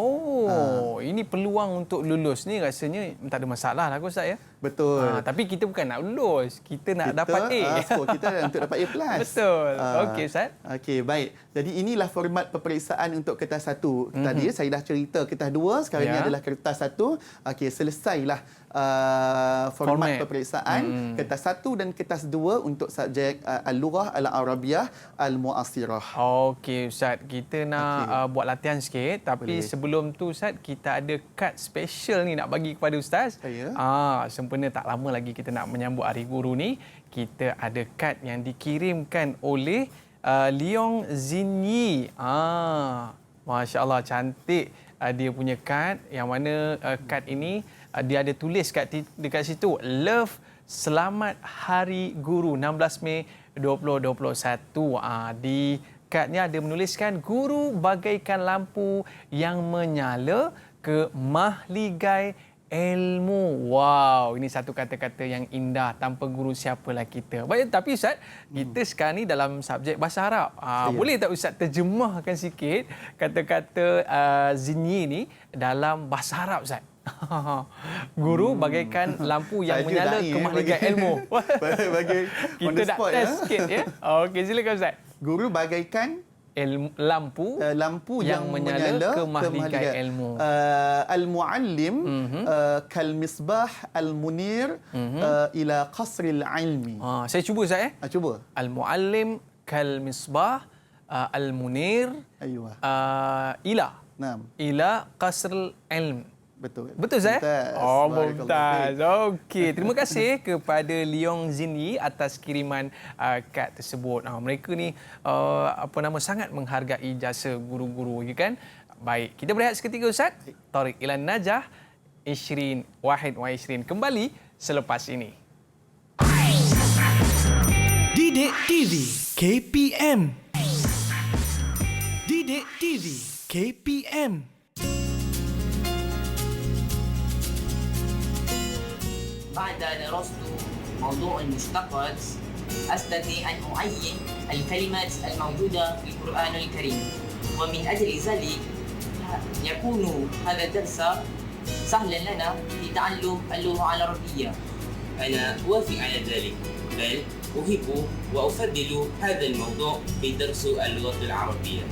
Ini peluang untuk lulus ni rasanya tak ada masalah lah Ustaz ya. Betul. Tapi kita bukan nak lulus, kita nak dapat A. Kita untuk dapat A+. Betul. Okey Ustaz. Okey, baik. Jadi inilah format peperiksaan untuk kertas 1. Tadi saya dah cerita kertas 2, sekarang ini adalah kertas 1. Okey, selesailah format peperiksaan kertas 1 dan kertas 2 untuk subjek Al-Lughah Al-Arabiyah Al-Mu'asirah. Okey Ustaz, kita nak buat latihan sikit, tapi sebelum tu Ustaz, kita ada kad special ni nak bagi kepada Ustaz. Sempena tak lama lagi kita nak menyambut Hari Guru ni, kita ada kad yang dikirimkan oleh Leong Zinyi. Masya-Allah, cantik dia punya kad, yang mana kad ini dia ada tulis dekat situ, Love Selamat Hari Guru 16 Mei 2021. Di kadnya ada menuliskan, guru bagaikan lampu yang menyala ke mahligai ilmu. Wow, ini satu kata-kata yang indah. Tanpa guru siapalah kita. Baik, tapi Ustaz, kita sekarang ni dalam subjek bahasa Arab. Boleh tak Ustaz terjemahkan sikit kata-kata Zinyi ni dalam bahasa Arab Ustaz? Guru bagaikan lampu yang menyala ke mahligai ilmu. Kita nak test sikit ya. Okey, silakan Ustaz. Guru bagaikan lampu yang menyala ke mahligai ilmu. Al-muallim kal misbah al-munir ila qasril ilmi. Saya cuba Ustaz ya. Cuba. Al-muallim kal misbah al-munir ila qasril ilm. Betul. Betul Zai? Mumtaz. Okey, terima kasih kepada Leong Zinyi atas kiriman kad tersebut. Mereka ni sangat menghargai jasa guru-guru, ya kan? Baik, kita berehat seketika Ustaz. Tariq Ilan Najah 20 Wahid wa 20 kembali selepas ini. Didik TV KPM. Didik TV KPM. بعد أن درست موضوع المشتقات أستطيع أن أعين الكلمات الموجودة في القرآن الكريم، ومن أجل ذلك يكون هذا الدرس سهلا لنا في تعلم اللغة العربية. أنا أوافق على ذلك، بل أحب وأفضل هذا الموضوع في درس اللغة العربية.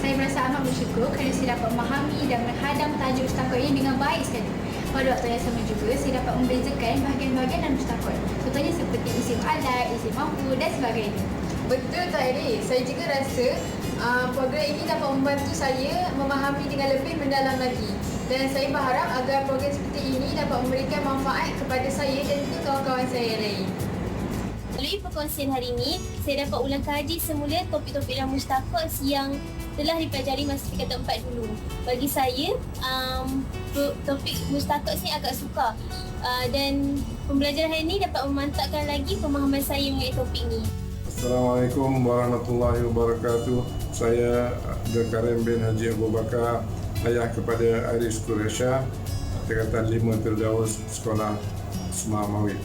Saya merasa amat bersyukur kerana saya dapat memahami dan menghadam tajuk mustaqot ini dengan baik sekali. Pada waktu yang sama juga, saya dapat membezakan bahagian-bahagian dalam mustaqot. Contohnya seperti isim alat, isim maf'ul dan sebagainya. Betul tak Iris? Saya juga rasa program ini dapat membantu saya memahami dengan lebih mendalam lagi. Dan saya berharap agar program seperti ini dapat memberikan manfaat kepada saya dan juga kawan-kawan saya yang lain. Melalui perkongsian hari ini, saya dapat ulang kaji semula topik-topik dalam mustaqot yang telah dipelajari masa tingkatan 4 dulu. Bagi saya, topik mustaqot ni agak sukar dan pembelajaran hari ini dapat memantapkan lagi pemahaman saya mengenai topik ni. Assalamualaikum warahmatullahi wabarakatuh. Saya Abdul Karim bin Haji Abu Bakar, ayah kepada Iris Quraisyah, tingkatan 5 Firdaus Sekolah Semawi.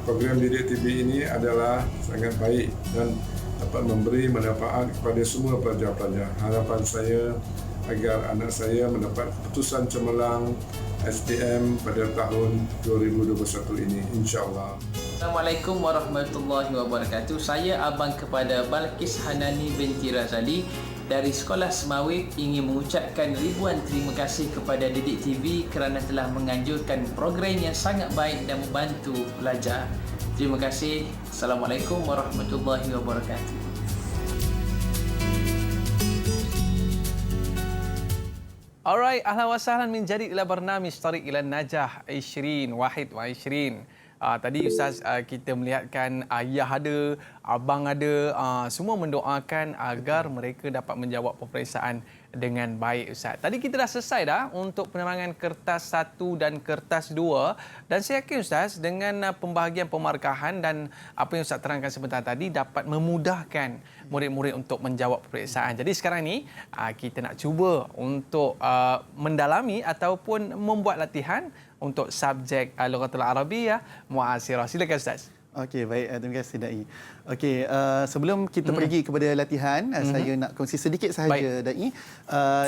Program Didik TV ini adalah sangat baik dan dapat memberi manfaat kepada semua pelajar-pelajar. Harapan saya agar anak saya mendapat keputusan cemerlang SPM pada tahun 2021 ini, insya-Allah. Assalamualaikum warahmatullahi wabarakatuh. Saya abang kepada Balkis Hanani binti Razali dari Sekolah Semawi ingin mengucapkan ribuan terima kasih kepada Didik TV kerana telah menganjurkan program yang sangat baik dan membantu pelajar. Terima kasih. Assalamualaikum warahmatullahi wabarakatuh. Alright, ahlan wa sahlan min jadid ila barnamij Tariq ila Najah 2021. Tadi Ustaz kita melihatkan ayah ada, abang ada, semua mendoakan agar mereka dapat menjawab peperiksaan dengan baik Ustaz. Tadi kita dah selesai dah untuk penerangan kertas 1 dan kertas 2 dan saya yakin Ustaz dengan pembahagian pemarkahan dan apa yang Ustaz terangkan sebentar tadi dapat memudahkan murid-murid untuk menjawab peperiksaan. Jadi sekarang ni kita nak cuba untuk mendalami ataupun membuat latihan untuk subjek Lughatul Arabiyyah Mu'asirah. Silakan Ustaz. Okey, baik. Terima kasih Dai. Okey, sebelum kita pergi kepada latihan, saya nak kongsi sedikit sahaja Dai.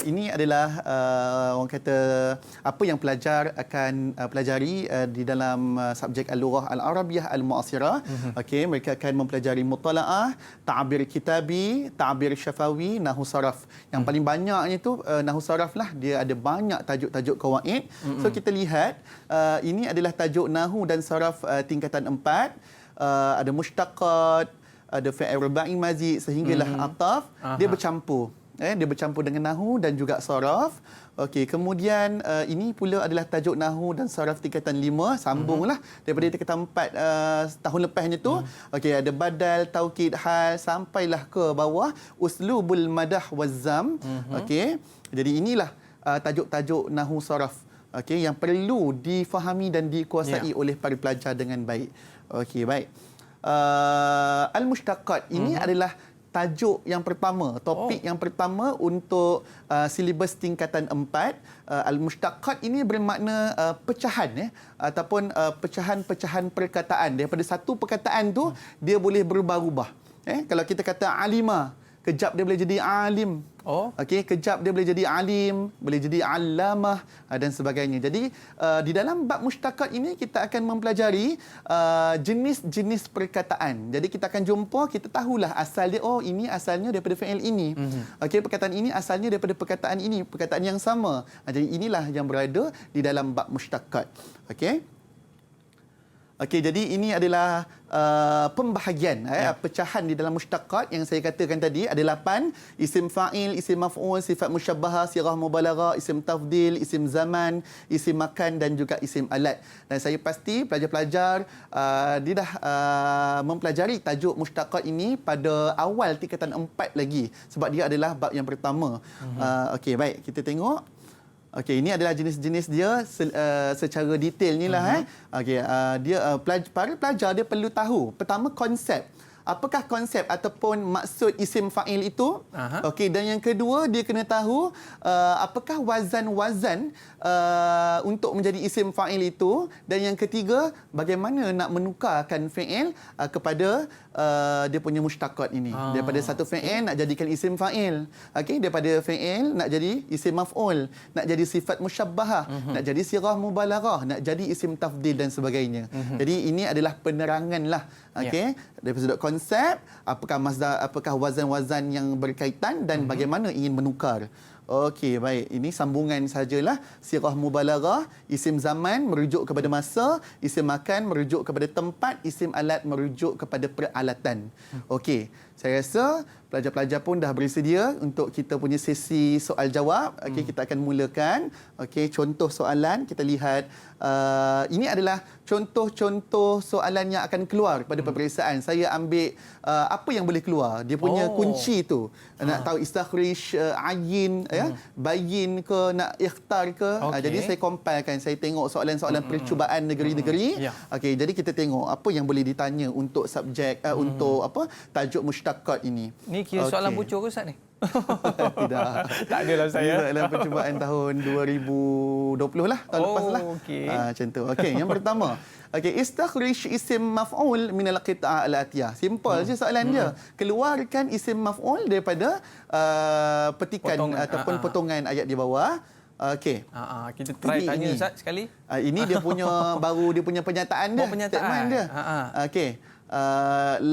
Ini adalah orang kata apa yang pelajar akan pelajari di dalam subjek Al-Lughah Al-Arabiyyah Al-Mu'asirah. Okey, mereka akan mempelajari mutalaah, ta'bir kitabi, ta'bir syafawi, nahwu saraf. Yang paling banyaknya tu nahwu saraf lah. Dia ada banyak tajuk-tajuk kawaid. So kita lihat ini adalah tajuk nahwu dan saraf tingkatan 4. Ada mushtaqat, ada fi'il rubai mazid sehinggalah ataf. Dia bercampur. Dia bercampur dengan nahwu dan juga saraf. Okey, kemudian ini pula adalah tajuk nahwu dan saraf tingkatan 5, sambunglah daripada tingkatan 4 tahun lepasnya tu. Okey, ada badal, taukid, hal sampailah ke bawah uslubul madah wazzam. Okey. Jadi inilah tajuk-tajuk nahwu saraf. Okey, yang perlu difahami dan dikuasai oleh para pelajar dengan baik. Okey, baik. Al-Mushtaqat ini adalah tajuk yang pertama, topik yang pertama untuk silibus tingkatan 4. Al-Mushtaqat ini bermakna pecahan ataupun pecahan-pecahan perkataan. Daripada satu perkataan tu dia boleh berubah-ubah. Kalau kita kata alima, kejap dia boleh jadi alim. Okey, kejap dia boleh jadi alim, boleh jadi allamah dan sebagainya. Jadi di dalam bab mushtaqat ini kita akan mempelajari jenis-jenis perkataan. Jadi kita akan jumpa, kita tahulah asal dia, oh ini asalnya daripada fi'il ini. Okey, perkataan ini asalnya daripada perkataan ini, perkataan yang sama. Jadi inilah yang berada di dalam bab mushtaqat. Okey. Okey, jadi ini adalah pembahagian pecahan di dalam mushtaqat yang saya katakan tadi. Ada 8, isim fa'il, isim maf'ul, sifat musyabbahah, sirah mubalaghah, isim tafdil, isim zaman, isim makan dan juga isim alat. Dan saya pasti pelajar-pelajar dia dah mempelajari tajuk mushtaqat ini pada awal tingkatan 4 lagi sebab dia adalah bab yang pertama. Okey, baik, kita tengok. Okey, ini adalah jenis-jenis dia secara detail ni lah. Okey, dia para pelajar dia perlu tahu pertama konsep. apakah konsep ataupun maksud isim fa'il itu. Okey, dan yang kedua dia kena tahu apakah wazan-wazan untuk menjadi isim fa'il itu, dan yang ketiga bagaimana nak menukarkan fi'il kepada dia punya mushtaqat ini. Daripada satu fi'il nak jadikan isim fa'il. Okey, daripada fi'il nak jadi isim maf'ul, nak jadi sifat musyabbahah, nak jadi sirah mubalaghah, nak jadi isim tafdil dan sebagainya. Jadi ini adalah penerangan lah. Okey, dari sudut konsep, apakah masdar, apakah wazan-wazan yang berkaitan dan bagaimana ingin menukar. Okey, baik. Ini sambungan sajalah. Sirah mubalaghah, isim zaman merujuk kepada masa, isim makan merujuk kepada tempat, isim alat merujuk kepada peralatan. Okey, saya rasa pelajar-pelajar pun dah bersedia untuk kita punya sesi soal jawab. Okey, kita akan mulakan. Okey, contoh soalan kita lihat. Ini adalah contoh-contoh soalan yang akan keluar pada peperiksaan. Saya ambil apa yang boleh keluar. Dia punya kunci tu. Nak tahu istakhrij, ayin, bayin ke, nak ikhtar ke. Jadi saya compilekan, saya tengok soalan-soalan percubaan negeri-negeri. Okey, jadi kita tengok apa yang boleh ditanya untuk subjek, untuk apa tajuk mushtaqat ini. Ni kira soalan bocor ke Ustaz ni? Tidak. Tak adalah saya. Dalam percubaan tahun 2020 lah, tahun lepas lah. Macam tu. Okey, yang pertama. Okey, istakhrij isim maf'ul min al-qita'ah al-atiyah. Simple je soalan dia. Keluarkan isim maf'ul daripada petikan ataupun potongan ayat di bawah. Okey. Kita try tanya Ustaz sekali. Ini dia punya baru dia punya pernyataan dia. Statement dia. Okey.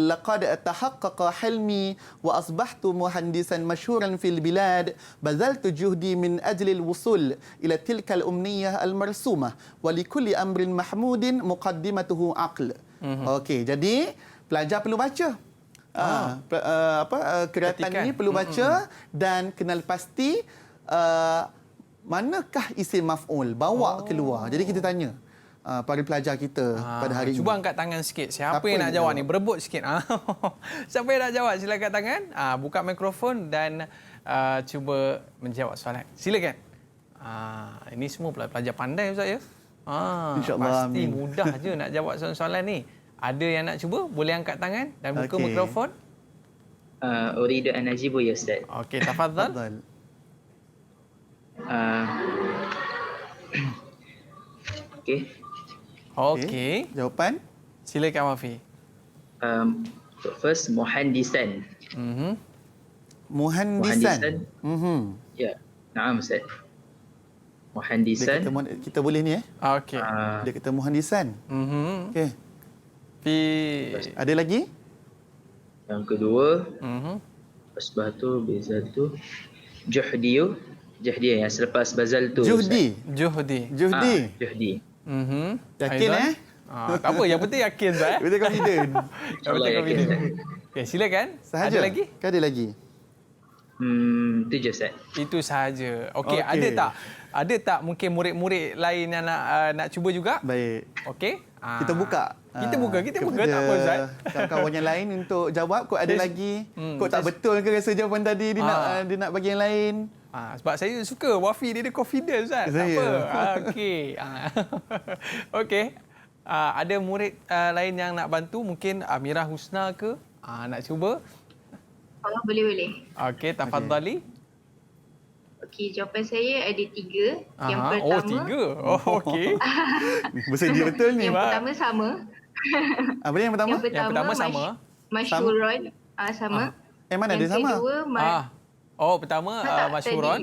لقد تحقق حلمي وأصبحت مهندسا مشهورا في البلاد بذلت جهدي من أجل الوصول إلى تلك الأمنية المرسومة ولكل أمر محمود مقدمته عقل. Okey, jadi pelajar perlu baca. Keratan ini perlu baca dan kenal pasti manakah isim maf'ul, bawa keluar. Jadi kita tanya para pelajar kita pada hari ini. Cuba angkat tangan sikit. Siapa yang nak jawab ni? Berebut sikit. Siapa yang nak jawab? Sila angkat tangan. Buka mikrofon dan cuba menjawab soalan. Silakan. Ini semua pelajar pandai Ustaz ya. InsyaAllah. Pasti mudah je nak jawab soalan ni. Ada yang nak cuba? Boleh angkat tangan dan buka mikrofon. Uridu an ajibu ya Ustaz. Okey, tafadhal. Okey. Jawapan? Silakan Wafi. First, muhandisan. Muhandisan. Ya. Naam Ustaz. Muhandisan. Kita boleh ni Okey. Dia kata muhandisan. Okey. Ada lagi? Yang kedua, asbah tu, bezal tu, juhdiyu. Juhdi yang selepas bazal tu. Juhdi. Juhdi. Yakin tak apa, yang penting yakin Ustaz. Betul confident. Okey, silakan. Sahaja. Ada lagi? Ada lagi. Itu je Ustaz. Itu sahaja. Okey, ada tak mungkin murid-murid lain yang nak cuba juga? Baik. Okey. Kita buka. Kita buka tak apa Ustaz. Kawan-kawan yang lain untuk jawab, kok ada lagi. Kok tak betul ke rasa jawapan tadi dia nak bagi yang lain. Sebab saya suka Wafi, dia ada confidence Ustaz. Tak apa. Okey. Okey. Ada murid lain yang nak bantu, mungkin Amirah Husna ke? Nak cuba? Boleh. Okey, tafadhali. Okey, jawapan saya ada 3. Yang pertama. 3. Okey. Bersedia betul ni. Yang pertama sama. Apa yang pertama? Yang pertama sama. Masyhuron sama. Mana ada sama? Pertama masyhuron.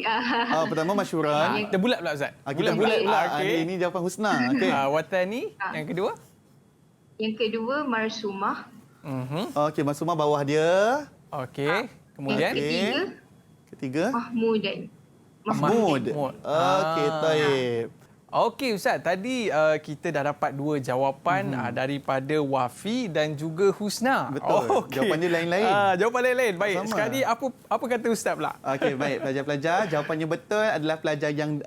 Pertama masyhuron. Kita bulat pula Ustaz. Kita bulat pula. Ini jawapan Husna. Okey. Watani. Yang kedua? Yang kedua marsumah. Okey, marsumah bawah dia. Okey. Kemudian? Ketiga? Mahmud. Okey, taib. Okey Ustaz, tadi kita dah dapat 2 jawapan daripada Wafi dan juga Husna. Betul. Jawapan dia lain-lain. Jawapan lain-lain. Baik. Sama. Sekali apa kata Ustaz pula? Okey, baik pelajar-pelajar, jawapannya betul adalah pelajar yang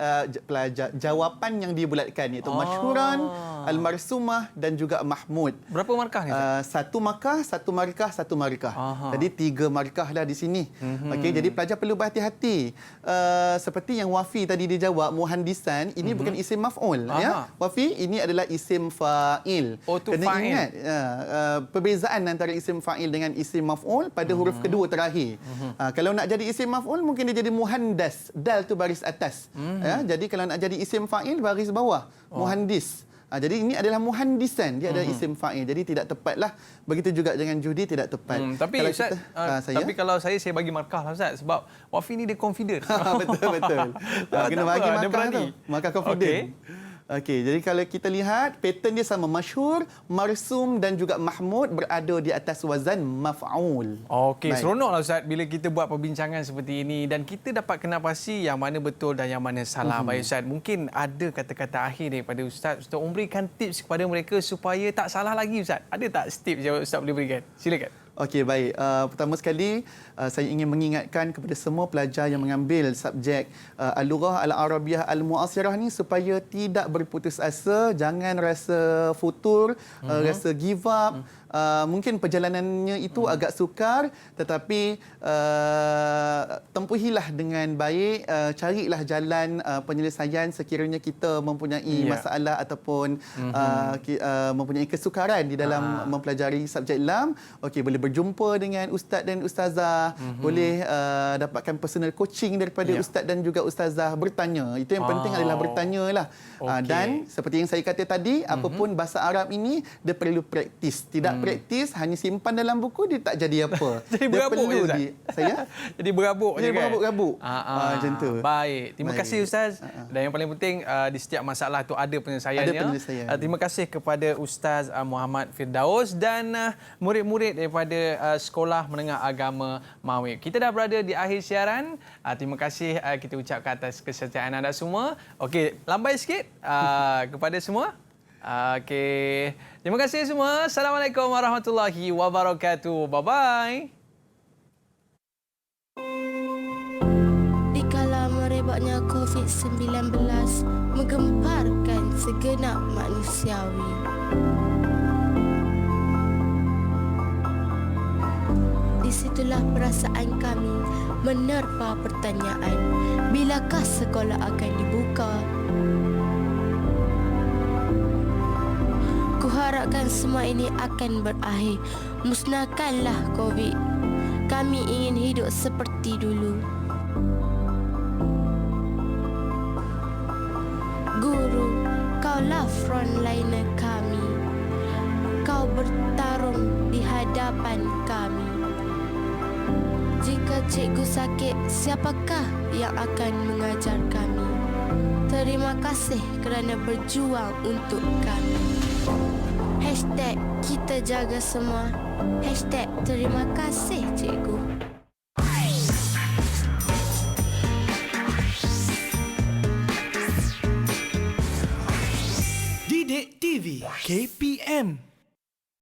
jawapan yang dibulatkan, iaitu masyhuran, al-marsumah dan juga Mahmud. Berapa markah ni? 1 markah, 1 markah, 1 markah. Jadi 3 markah lah di sini. Okey, jadi pelajar perlu berhati-hati. Seperti yang Wafi tadi dia jawab, muhandisan, ini bukan isim isim maf'ul. Ya. Wafi, ini adalah isim fa'il. Kena fa'il. ingat perbezaan antara isim fa'il dengan isim maf'ul pada huruf kedua terakhir. Kalau nak jadi isim maf'ul, mungkin dia jadi muhandas. Dal tu baris atas. Ya. Jadi kalau nak jadi isim fa'il, baris bawah. Muhandis. Jadi ini adalah muhandisan, dia adalah isim fa'il. Jadi tidak tepatlah. Begitu juga dengan judi tidak tepat. Tapi kalau Ustaz, tapi kalau saya bagi markah lah Ustaz, sebab Wafi ni dia confident. Betul. Kena bagi markah tu. Markah confident. Okey, jadi kalau kita lihat pattern dia sama, masyhur, marsum dan juga mahmud berada di atas wazan maf'ul. Okey, seronoklah Ustaz bila kita buat perbincangan seperti ini dan kita dapat kenal pasti yang mana betul dan yang mana salah. Baik Ustaz, mungkin ada kata-kata akhir daripada Ustaz untuk memberikan tips kepada mereka supaya tak salah lagi Ustaz. Ada tak tips yang Ustaz boleh berikan? Silakan. Okey, baik. Pertama sekali, saya ingin mengingatkan kepada semua pelajar yang mengambil subjek Al-Lughah Al-Arabiyah Al-Mu'asirah ni supaya tidak berputus asa, jangan rasa futur, rasa give up. Mungkin perjalanannya itu agak sukar, tetapi tempuhilah dengan baik, carilah jalan penyelesaian sekiranya kita mempunyai masalah ataupun mempunyai kesukaran di dalam mempelajari subjek lam. Okey, boleh berjumpa dengan ustaz dan ustazah, boleh dapatkan personal coaching daripada ustaz dan juga ustazah, bertanya. Itu yang penting adalah bertanyalah. Dan seperti yang saya kata tadi, apapun bahasa Arab ini dia perlu praktis. Tidak praktis, hanya simpan dalam buku, dia tak jadi apa. Jadi berabuk je Ustaz. Saya? Jadi berabuk je kan? Berabuk-rabuk. Macam tu. Baik. Terima kasih Ustaz. Dan yang paling penting, di setiap masalah tu ada penyelesaiannya. Terima kasih kepada Ustaz Muhammad Firdaus dan murid-murid daripada Sekolah Menengah Agama Mawib. Kita dah berada di akhir siaran. Terima kasih kita ucapkan atas kesetiaan anda semua. Okey, lambai sikit kepada semua. Okey. Terima kasih semua. Assalamualaikum warahmatullahi wabarakatuh. Bye-bye. Dikala merebaknya COVID-19 menggemparkan segenap manusiawi. Di situlah perasaan kami menerpa pertanyaan, bilakah sekolah akan dibuka? Kuharapkan semua ini akan berakhir. Musnahkanlah COVID. Kami ingin hidup seperti dulu. Guru, kaulah frontliner kami. Kau bertarung di hadapan kami. Jika cikgu sakit, siapakah yang akan mengajar kami? Terima kasih kerana berjuang untuk kami. Hashtag kita jaga semua. Hashtag terima kasih cikgu. Didik TV KPM.